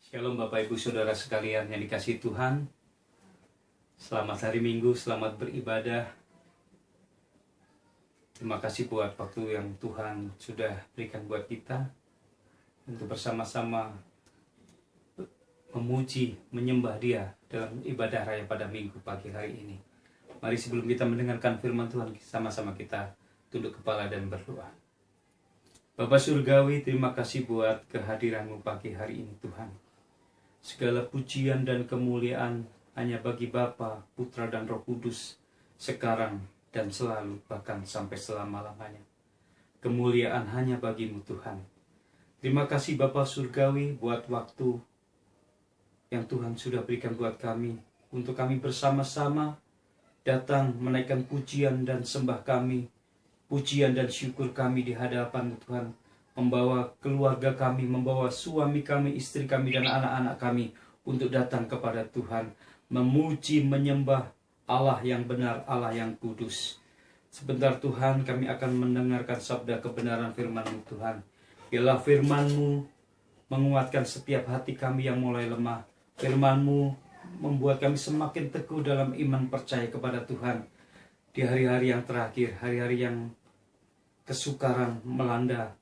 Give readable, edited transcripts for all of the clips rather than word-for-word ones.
Shalom Bapak Ibu Saudara sekalian yang dikasihi Tuhan. Selamat hari Minggu, selamat beribadah. Terima kasih buat waktu yang Tuhan sudah berikan buat kita untuk bersama-sama memuji, menyembah Dia dalam ibadah raya pada Minggu pagi hari ini. Mari sebelum kita mendengarkan firman Tuhan, sama-sama kita tunduk kepala dan berdoa. Bapa Surgawi, terima kasih buat kehadiran-Mu pagi hari ini Tuhan. Segala pujian dan kemuliaan hanya bagi Bapa, Putra dan Roh Kudus, sekarang dan selalu, bahkan sampai selama-lamanya. Kemuliaan hanya bagi-Mu Tuhan. Terima kasih Bapa Surgawi buat waktu yang Tuhan sudah berikan buat kami, untuk kami bersama-sama datang menaikkan pujian dan sembah kami, pujian dan syukur kami di hadapan Tuhan, membawa keluarga kami, membawa suami kami, istri kami, dan anak-anak kami untuk datang kepada Tuhan, memuji, menyembah Allah yang benar, Allah yang kudus. Sebentar Tuhan, kami akan mendengarkan sabda kebenaran firman-Mu Tuhan. Biarlah firman-Mu menguatkan setiap hati kami yang mulai lemah. Firman-Mu membuat kami semakin teguh dalam iman percaya kepada Tuhan. Di hari-hari yang terakhir, hari-hari yang kesukaran melanda,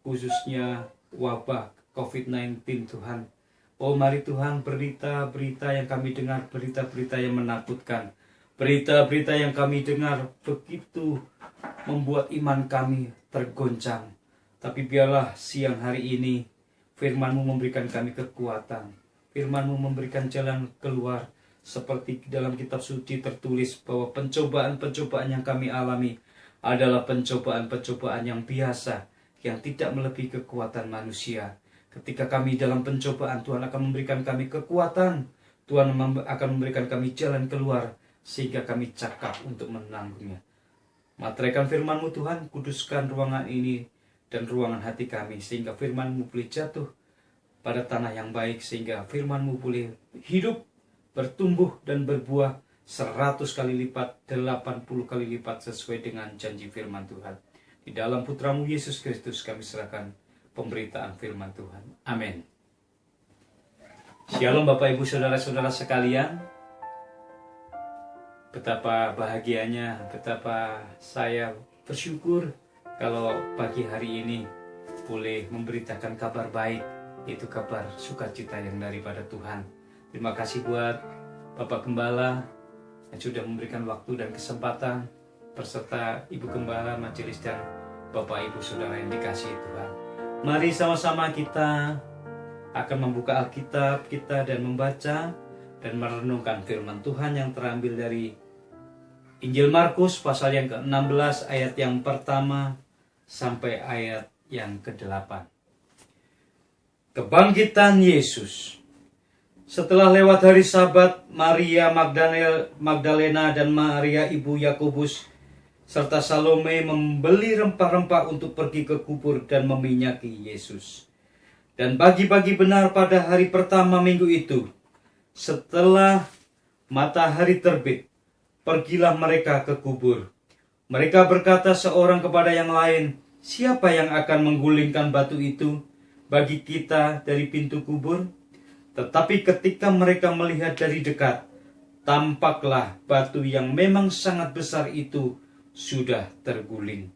khususnya wabah COVID-19 Tuhan. Oh mari Tuhan, berita-berita yang kami dengar, berita-berita yang menakutkan, berita-berita yang kami dengar begitu membuat iman kami tergoncang. Tapi biarlah siang hari ini firman-Mu memberikan kami kekuatan, firman-Mu memberikan jalan keluar. Seperti dalam kitab suci tertulis bahwa pencobaan-pencobaan yang kami alami adalah pencobaan-pencobaan yang biasa, yang tidak melebihi kekuatan manusia. Ketika kami dalam pencobaan, Tuhan akan memberikan kami kekuatan. Tuhan akan memberikan kami jalan keluar, sehingga kami cakap untuk menanggungnya. Materaikan firman-Mu Tuhan, kuduskan ruangan ini dan ruangan hati kami, sehingga firman-Mu boleh jatuh pada tanah yang baik, sehingga firman-Mu boleh hidup, bertumbuh dan berbuah 100 kali lipat, 80 kali lipat sesuai dengan janji firman Tuhan. Di dalam Putra-Mu Yesus Kristus kami serahkan pemberitaan firman Tuhan. Amin. Shalom Bapak Ibu Saudara-saudara sekalian. Betapa bahagianya, betapa saya bersyukur kalau pagi hari ini boleh memberitakan kabar baik, yaitu kabar sukacita yang daripada Tuhan. Terima kasih buat Bapak Gembala yang sudah memberikan waktu dan kesempatan, berserta Ibu Gembala, majelis, dan Bapak Ibu Saudara yang dikasihi Tuhan. Mari sama-sama kita akan membuka Alkitab kita dan membaca dan merenungkan firman Tuhan yang terambil dari Injil Markus pasal yang ke-16 ayat yang pertama sampai ayat yang ke-8. Kebangkitan Yesus. Setelah lewat hari Sabat, Maria Magdalena dan Maria ibu Yakobus serta Salome membeli rempah-rempah untuk pergi ke kubur dan meminyaki Yesus. Dan pagi-pagi benar pada hari pertama minggu itu, setelah matahari terbit, pergilah mereka ke kubur. Mereka berkata seorang kepada yang lain, "Siapa yang akan menggulingkan batu itu bagi kita dari pintu kubur?" Tetapi ketika mereka melihat dari dekat, tampaklah batu yang memang sangat besar itu sudah terguling.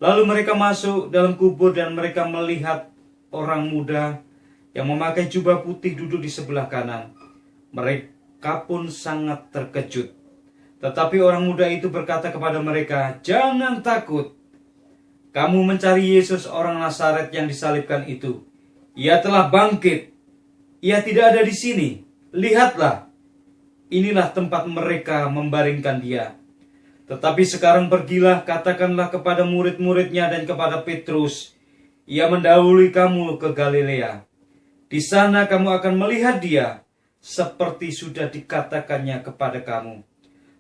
Lalu mereka masuk dalam kubur dan mereka melihat orang muda yang memakai jubah putih duduk di sebelah kanan. Mereka pun sangat terkejut. Tetapi orang muda itu berkata kepada mereka, "Jangan takut. Kamu mencari Yesus orang Nazaret yang disalibkan itu. Ia telah bangkit. Ia tidak ada di sini. Lihatlah, inilah tempat mereka membaringkan dia. Tetapi sekarang pergilah, katakanlah kepada murid-muridnya dan kepada Petrus, ia mendahului kamu ke Galilea. Di sana kamu akan melihat dia, seperti sudah dikatakannya kepada kamu."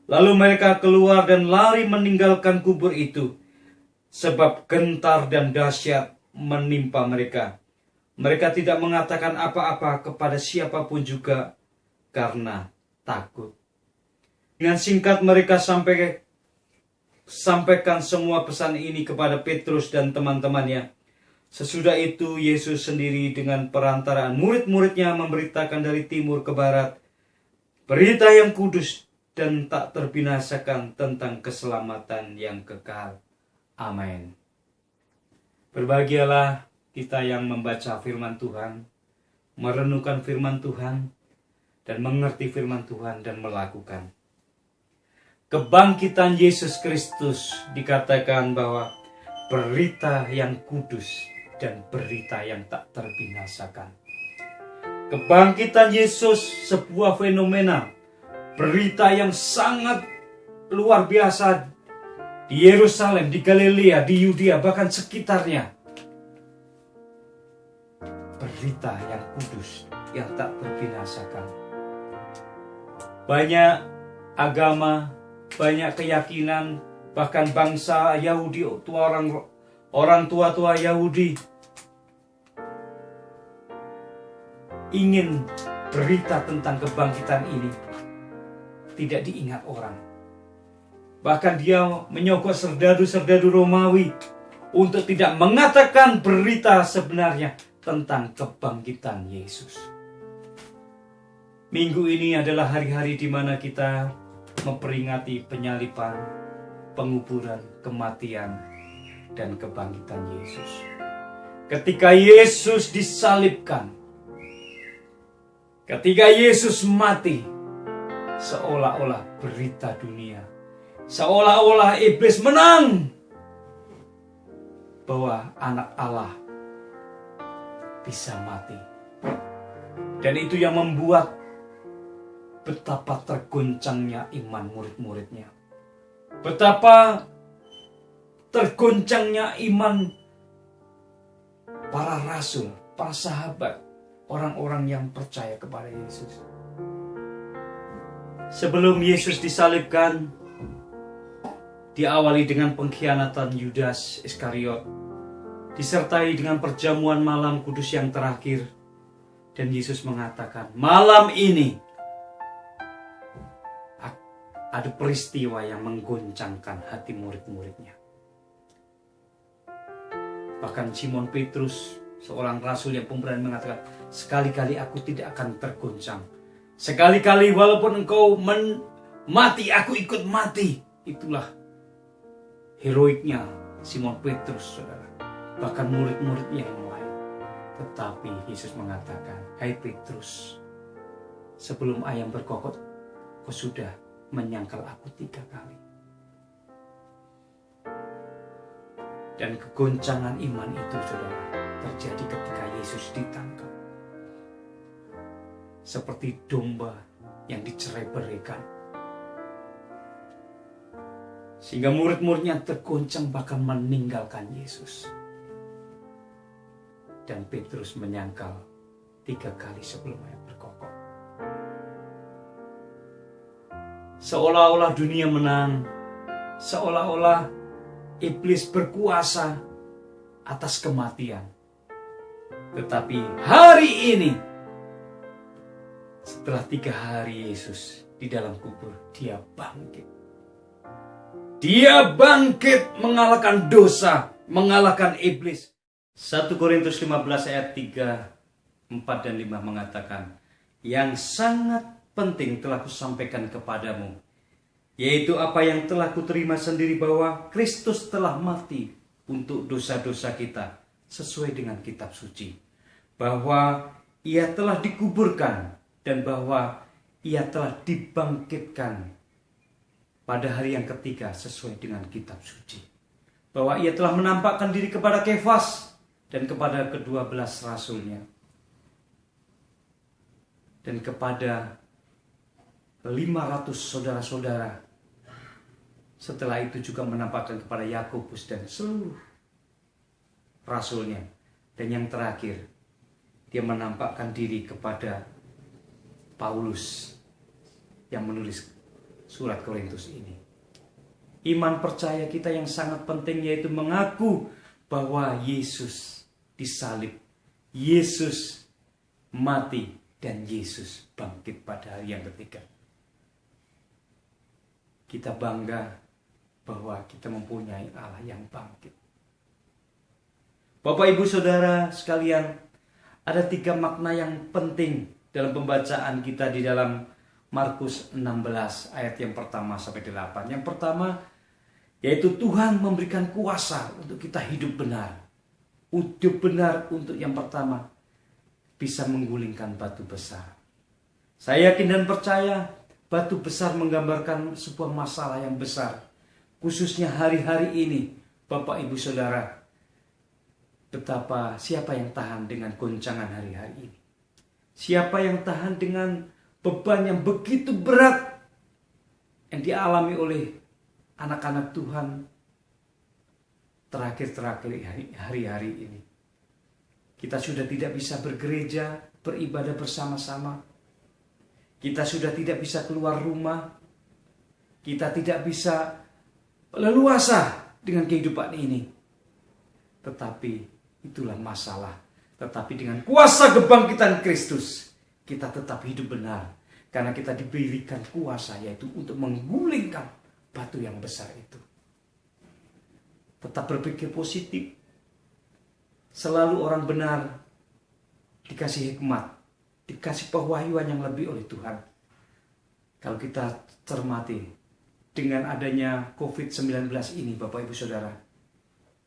Lalu mereka keluar dan lari meninggalkan kubur itu, sebab gentar dan dahsyat menimpa mereka. Mereka tidak mengatakan apa-apa kepada siapapun juga karena takut. Dengan singkat mereka sampaikan semua pesan ini kepada Petrus dan teman-temannya. Sesudah itu Yesus sendiri dengan perantaraan murid-muridnya memberitakan dari timur ke barat berita yang kudus dan tak terbinasakan tentang keselamatan yang kekal. Amin. Berbahagialah kita yang membaca firman Tuhan, merenungkan firman Tuhan, dan mengerti firman Tuhan dan melakukan. Kebangkitan Yesus Kristus dikatakan bahwa berita yang kudus dan berita yang tak terbinasakan. Kebangkitan Yesus sebuah fenomena, berita yang sangat luar biasa di Yerusalem, di Galilea, di Yudea, bahkan sekitarnya. Berita yang kudus, yang tak terbinasakan. Banyak agama, banyak keyakinan, bahkan bangsa Yahudi, orang tua Yahudi ingin berita tentang kebangkitan ini tidak diingat orang. Bahkan dia menyogok serdadu-serdadu Romawi untuk tidak mengatakan berita sebenarnya tentang kebangkitan Yesus. Minggu ini adalah hari-hari di mana kita memperingati penyaliban, penguburan, kematian, dan kebangkitan Yesus. Ketika Yesus disalibkan, ketika Yesus mati, seolah-olah berita dunia, seolah-olah iblis menang, bahwa anak Allah bisa mati. Dan itu yang membuat betapa tergoncangnya iman murid-muridnya. Betapa tergoncangnya iman para rasul, para sahabat, orang-orang yang percaya kepada Yesus. Sebelum Yesus disalibkan, diawali dengan pengkhianatan Yudas Iskariot, disertai dengan perjamuan malam kudus yang terakhir. Dan Yesus mengatakan, malam ini ada peristiwa yang menggoncangkan hati murid-muridnya. Bahkan Simon Petrus, seorang rasul yang pemberani, mengatakan, sekali-kali aku tidak akan tergoncang. Sekali-kali walaupun engkau mati, aku ikut mati. Itulah heroiknya Simon Petrus, saudara. Bahkan murid-muridnya yang lain. Tetapi Yesus mengatakan, hai Petrus, sebelum ayam berkokok, kau sudah menyangkal aku 3 kali. Dan kegoncangan iman itu, saudara, terjadi ketika Yesus ditangkap. Seperti domba yang dicerai-beraikan. Sehingga murid-muridnya tergoncang bahkan meninggalkan Yesus. Dan Petrus menyangkal 3 kali sebelum ayam berkokok. Seolah-olah dunia menang, seolah-olah iblis berkuasa atas kematian. Tetapi hari ini, setelah 3 hari Yesus di dalam kubur, dia bangkit. Dia bangkit mengalahkan dosa, mengalahkan iblis. 1 Korintus 15 ayat 3, 4 dan 5 mengatakan, yang sangat penting telah kusampaikan kepadamu, yaitu apa yang telah kuterima sendiri, bahwa Kristus telah mati untuk dosa-dosa kita sesuai dengan kitab suci, bahwa ia telah dikuburkan dan bahwa ia telah dibangkitkan pada hari yang ketiga sesuai dengan kitab suci, bahwa ia telah menampakkan diri kepada Kefas dan kepada ke-12 rasulnya, dan kepada 500 saudara-saudara. Setelah itu juga menampakkan kepada Yakobus dan seluruh rasulnya. Dan yang terakhir, dia menampakkan diri kepada Paulus yang menulis surat Korintus ini. Iman percaya kita yang sangat penting, yaitu mengaku bahwa Yesus disalib, Yesus mati, dan Yesus bangkit pada hari yang ketiga. Kita bangga bahwa kita mempunyai Allah yang bangkit. Bapak Ibu Saudara sekalian, ada 3 makna yang penting dalam pembacaan kita di dalam Markus 16 ayat yang pertama sampai 8. Yang pertama yaitu Tuhan memberikan kuasa untuk kita hidup benar. Hidup benar untuk yang pertama bisa menggulingkan batu besar. Saya yakin dan percaya batu besar menggambarkan sebuah masalah yang besar. Khususnya hari-hari ini, Bapak Ibu Saudara, betapa siapa yang tahan dengan goncangan hari-hari ini? Siapa yang tahan dengan beban yang begitu berat yang dialami oleh anak-anak Tuhan terakhir-terakhir hari-hari ini? Kita sudah tidak bisa bergereja, beribadah bersama-sama. Kita sudah tidak bisa keluar rumah. Kita tidak bisa leluasa dengan kehidupan ini. Tetapi itulah masalah. Tetapi dengan kuasa kebangkitan Kristus, kita tetap hidup benar. Karena kita diberikan kuasa, yaitu untuk menggulingkan batu yang besar itu. Tetap berpikir positif. Selalu orang benar dikasih hikmat, dikasih pewahyuan yang lebih oleh Tuhan. Kalau kita cermati dengan adanya COVID-19 ini, Bapak Ibu Saudara,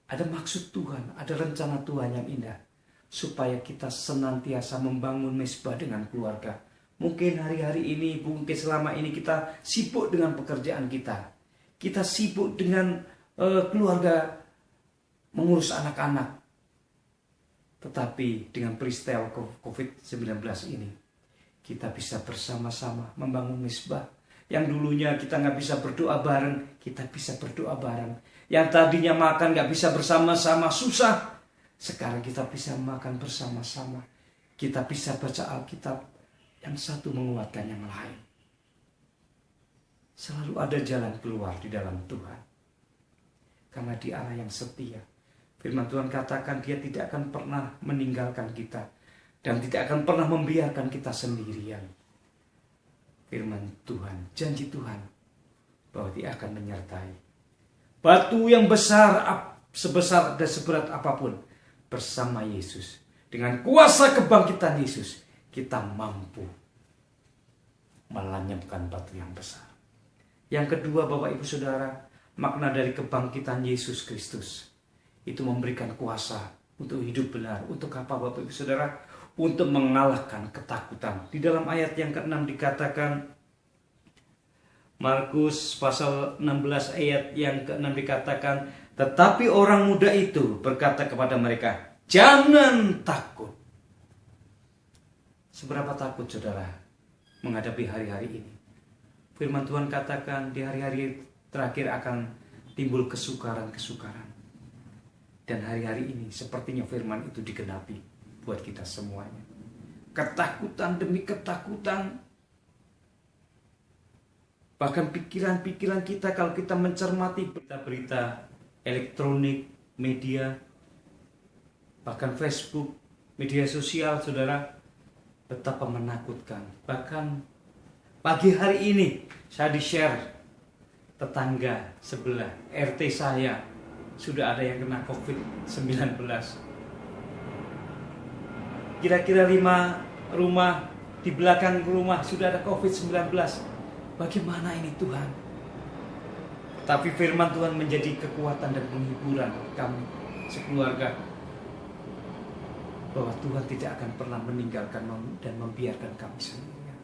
ada maksud Tuhan, ada rencana Tuhan yang indah, supaya kita senantiasa membangun mesbah dengan keluarga. Mungkin hari-hari ini, mungkin selama ini kita sibuk dengan pekerjaan kita. Kita sibuk dengan keluarga, mengurus anak-anak. Tetapi dengan peristiwa COVID-19 ini, kita bisa bersama-sama membangun mesbah. Yang dulunya kita nggak bisa berdoa bareng, kita bisa berdoa bareng. Yang tadinya makan nggak bisa bersama-sama, susah. Sekarang kita bisa makan bersama-sama. Kita bisa baca Alkitab, yang satu menguatkan yang lain. Selalu ada jalan keluar di dalam Tuhan. Karena Dia Allah yang setia. Firman Tuhan katakan Dia tidak akan pernah meninggalkan kita. Dan tidak akan pernah membiarkan kita sendirian. Firman Tuhan, janji Tuhan, bahwa Dia akan menyertai. Batu yang besar, sebesar dan seberat apapun, bersama Yesus. Dengan kuasa kebangkitan Yesus, kita mampu melenyapkan batu yang besar. Yang kedua, Bapak Ibu Saudara, makna dari kebangkitan Yesus Kristus itu memberikan kuasa untuk hidup benar. Untuk apa, Bapak Ibu Saudara? Untuk mengalahkan ketakutan. Di dalam ayat yang ke-6 dikatakan, Markus pasal 16 ayat yang ke-6 dikatakan, tetapi orang muda itu berkata kepada mereka, jangan takut. Seberapa takut saudara menghadapi hari-hari ini? Firman Tuhan katakan di hari-hari terakhir akan timbul kesukaran-kesukaran. Dan hari-hari ini sepertinya firman itu digenapi buat kita semuanya. Ketakutan demi ketakutan. Bahkan pikiran-pikiran kita kalau kita mencermati berita-berita elektronik, media, bahkan Facebook, media sosial, saudara, betapa menakutkan. Bahkan pagi hari ini saya di-share tetangga sebelah RT saya sudah ada yang kena COVID-19. Kira-kira 5 rumah di belakang rumah sudah ada COVID-19. Bagaimana ini Tuhan? Tapi firman Tuhan menjadi kekuatan dan penghiburan kami sekeluarga. Bahwa Tuhan tidak akan pernah meninggalkan dan membiarkan kami sendirian.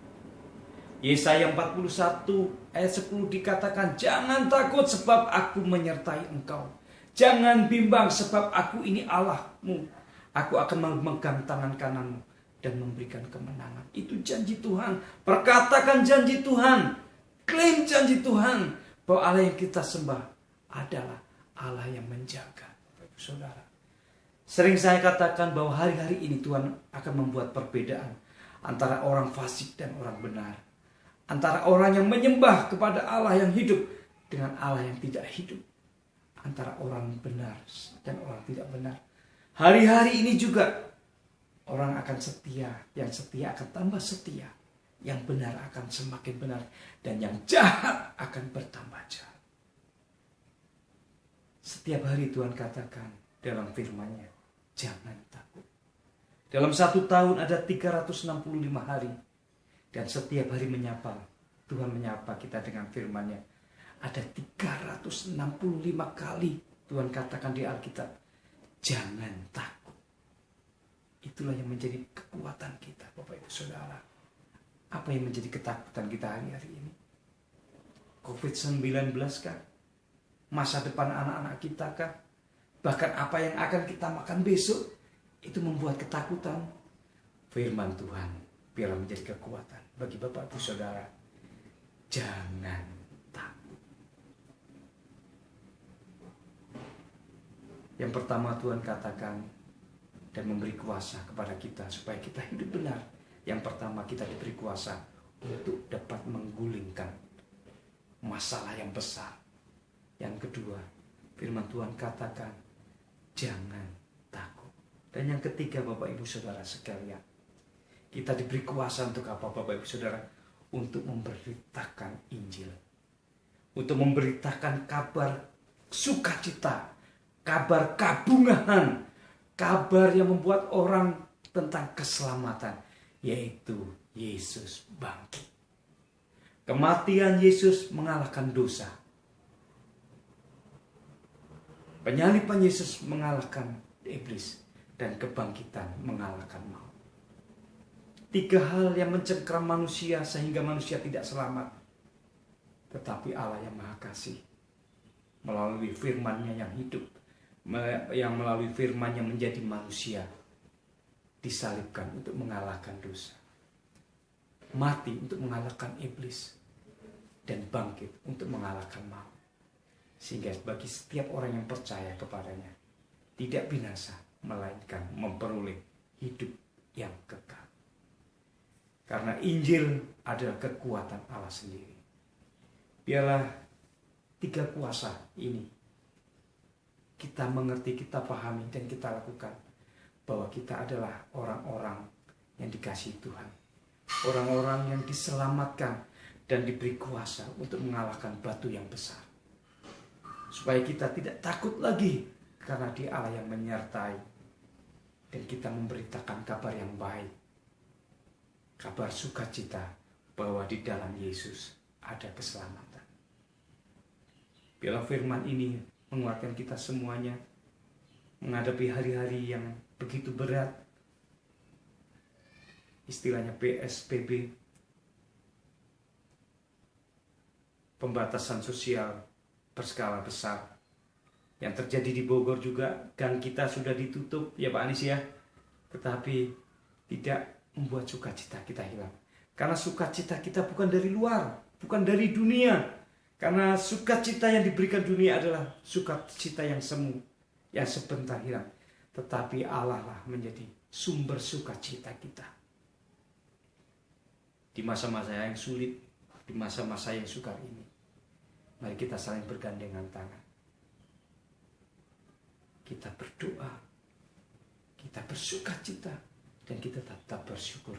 Yesaya 41 ayat 10 dikatakan, jangan takut sebab aku menyertai engkau. Jangan bimbang sebab aku ini Allahmu. Aku akan memegang tangan kananmu dan memberikan kemenangan. Itu janji Tuhan. Perkatakan janji Tuhan. Klaim janji Tuhan. Bahwa Allah yang kita sembah adalah Allah yang menjaga. Saudara, sering saya katakan bahwa hari-hari ini Tuhan akan membuat perbedaan antara orang fasik dan orang benar. Antara orang yang menyembah kepada Allah yang hidup dengan Allah yang tidak hidup. Antara orang benar dan orang tidak benar. Hari-hari ini juga orang akan setia. Yang setia akan tambah setia. Yang benar akan semakin benar. Dan yang jahat akan bertambah jahat. Setiap hari Tuhan katakan dalam firman-Nya, jangan takut. Dalam 1 tahun ada 365 hari. Dan setiap hari Tuhan menyapa kita dengan firman-Nya. Ada 365 kali Tuhan katakan di Alkitab, jangan takut. Itulah yang menjadi kekuatan kita, Bapak Ibu Saudara. Apa yang menjadi ketakutan kita hari-hari ini? COVID-19 kah? Masa depan anak-anak kita kah? Bahkan apa yang akan kita makan besok, itu membuat ketakutan. Firman Tuhan biarlah menjadi kekuatan bagi Bapak Ibu Saudara. Jangan takut. Yang pertama Tuhan katakan dan memberi kuasa kepada kita supaya kita hidup benar. Yang pertama kita diberi kuasa untuk dapat menggulingkan masalah yang besar. Yang kedua, firman Tuhan katakan jangan takut. Dan yang ketiga, Bapak Ibu Saudara sekalian, kita diberi kuasa untuk apa, Bapak Ibu Saudara? Untuk memberitakan Injil. Untuk memberitakan kabar sukacita, kabar kabungahan, kabar yang membuat orang tentang keselamatan, yaitu Yesus bangkit. Kematian Yesus mengalahkan dosa. Penyaliban Yesus mengalahkan iblis. Dan kebangkitan mengalahkan maut. 3 hal yang mencengkram manusia sehingga manusia tidak selamat. Tetapi Allah yang Maha Kasih melalui firman-Nya yang hidup, yang melalui firman-Nya menjadi manusia, disalibkan untuk mengalahkan dosa, mati untuk mengalahkan iblis, dan bangkit untuk mengalahkan maut. Sehingga bagi setiap orang yang percaya kepadanya tidak binasa, melainkan memperoleh hidup yang kekal. Karena Injil adalah kekuatan Allah sendiri. Biarlah 3 kuasa ini kita mengerti, kita pahami, dan kita lakukan. Bahwa kita adalah orang-orang yang dikasihi Tuhan. Orang-orang yang diselamatkan dan diberi kuasa untuk mengalahkan batu yang besar. Supaya kita tidak takut lagi, karena Dia Allah yang menyertai. Dan kita memberitakan kabar yang baik. Kabar sukacita bahwa di dalam Yesus ada keselamatan. Biarlah firman ini menguatkan kita semuanya menghadapi hari-hari yang begitu berat. Istilahnya PSBB, pembatasan sosial berskala besar. Yang terjadi di Bogor juga, gang kita sudah ditutup ya Pak Anis ya. Tetapi tidak membuat sukacita kita hilang. Karena sukacita kita bukan dari luar, bukan dari dunia. Karena sukacita yang diberikan dunia adalah sukacita yang semu, yang sebentar hilang. Tetapi Allah lah menjadi sumber sukacita kita. Di masa-masa yang sulit, di masa-masa yang sukar ini, mari kita saling bergandengan tangan. Kita berdoa, kita bersukacita, dan kita tetap bersyukur.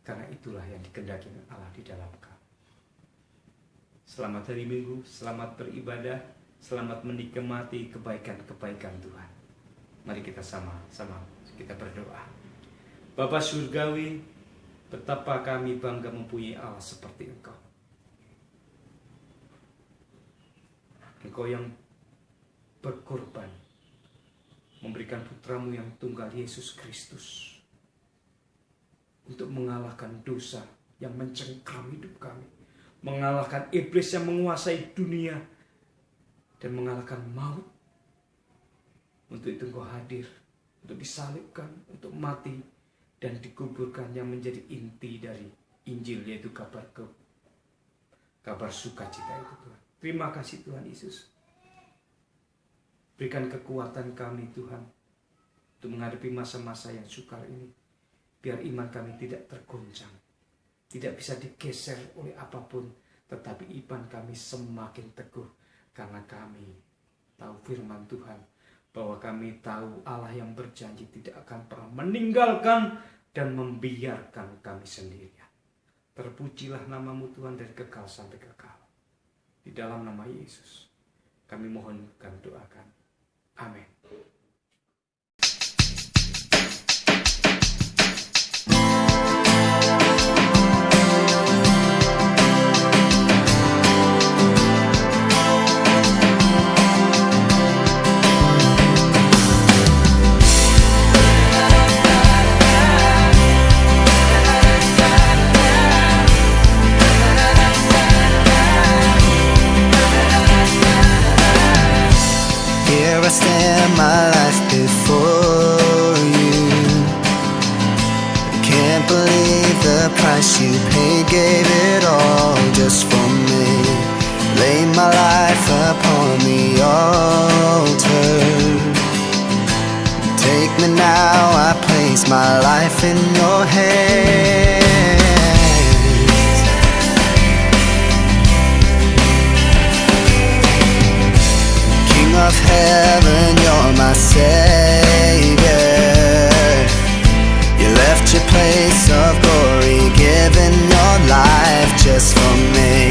Karena itulah yang dikehendaki Allah di dalam kami. Selamat hari Minggu, selamat beribadah, selamat menikmati kebaikan-kebaikan Tuhan. Mari kita sama-sama kita berdoa. Bapa Surgawi, betapa kami bangga mempunyai Allah seperti Engkau. Engkau yang berkorban, memberikan putramu yang tunggal Yesus Kristus untuk mengalahkan dosa yang mencengkram hidup kami, mengalahkan iblis yang menguasai dunia, dan mengalahkan maut. Untuk itu Engkau hadir, untuk disalibkan, untuk mati, dan dikuburkan, yang menjadi inti dari Injil, yaitu kabar sukacita itu Tuhan. Terima kasih Tuhan Yesus. Berikan kekuatan kami Tuhan untuk menghadapi masa-masa yang sukar ini. Biar iman kami tidak tergoncang, tidak bisa digeser oleh apapun. Tetapi iman kami semakin teguh. Karena kami tahu firman Tuhan, bahwa kami tahu Allah yang berjanji tidak akan pernah meninggalkan dan membiarkan kami sendirian. Terpujilah nama-Mu Tuhan dari kekal sampai kekal. Di dalam nama Yesus kami mohon, kami doakan. Amin. my life before you. Can't believe the price you paid, gave it all just for me. Lay my life upon the altar. Take me now, I place my life in your hands. King of heaven, you're my Savior. You left your place of glory, giving your life just for me.